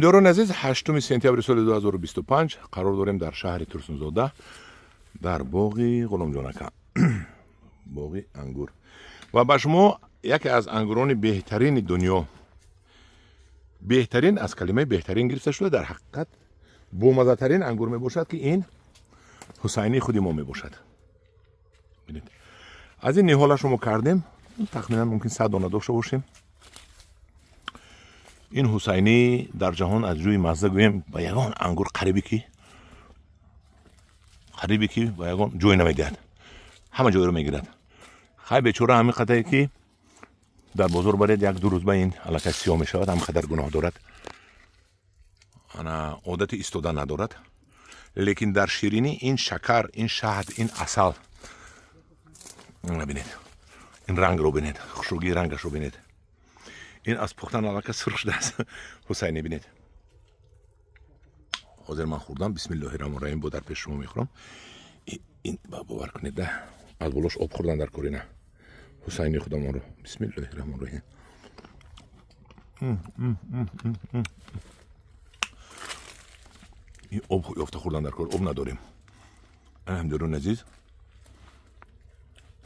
دوستان عزیز 8 سپتامبر سال 2025 قرار داریم در شهر ترسونزاده در باغ غلامجانکه باغ انگور و به شما یکی از انگوران بهترین دنیا، بهترین از کلمه بهترین گرفته شده، در حقیقت بامزه ترین انگور می باشد که این حسینی خودی ما می باشد. ببینید از این نهاله شما کردیم، تقریبا ممکن 100 دانه داشته باشیم. این حسینی در جهان از روی مزه گویم با یگان انگور قریبی که با یگان جوی نمیدهد، همه جای رو میگیرد. خیلی بیچاره همین قطعی که در بازار برید یک دو روز به این علاقه سیاه می شود، هم قدر گناه دارد، انا عادت ایستادن ندارد. لیکن در شیرینی این شکر، این شهد، این عسل، ببینید این رنگ رو ببینید، خوشوگی رنگش رو ببینید. این از پختن علاقه سرخ شده است. حسینی بینید. حاضر من خوردم. بسم الله الرحمن الرحیم با در پیش شما میخورم. این باور کنید ده از بلاش آب خوردن در کاری نه. حسینی خودم رو بسم الله الرحمن الرحیم. این آب یافته خوردن در کار، آب نداریم. الحمدلله عزیز.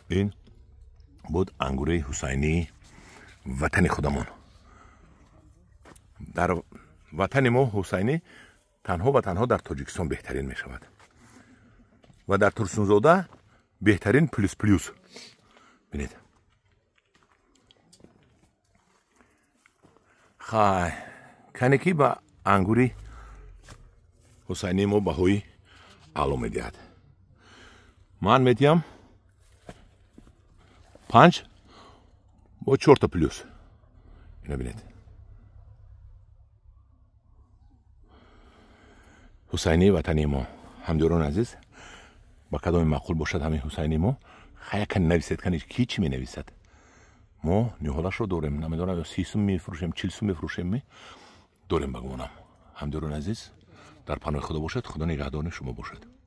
این بود انگور حسینی وطن خودمان. در وطن ما حسینی تنها و تنها در تاجیکستان بهترین می شود و در ترسونزاده بهترین پلوس. ببینید کنکی با انگوری حسینی ما بهایی اعلی می دهد. من می دیم 5 با 4 تا پلوس. اینو ببینید. حسینی وطنی ما. همداران عزیز، با کدام معقول باشد همین حسینی ما خیلی کن نویسید، کنی کی چی می نویسد. ما نهالش رو داریم، نمیدونم 30 سوم می فروشیم، 40 سوم می فروشیم، می داریم بگمانم. همداران عزیز، در پناه خدا باشد، خدا نگهدار شما باشد.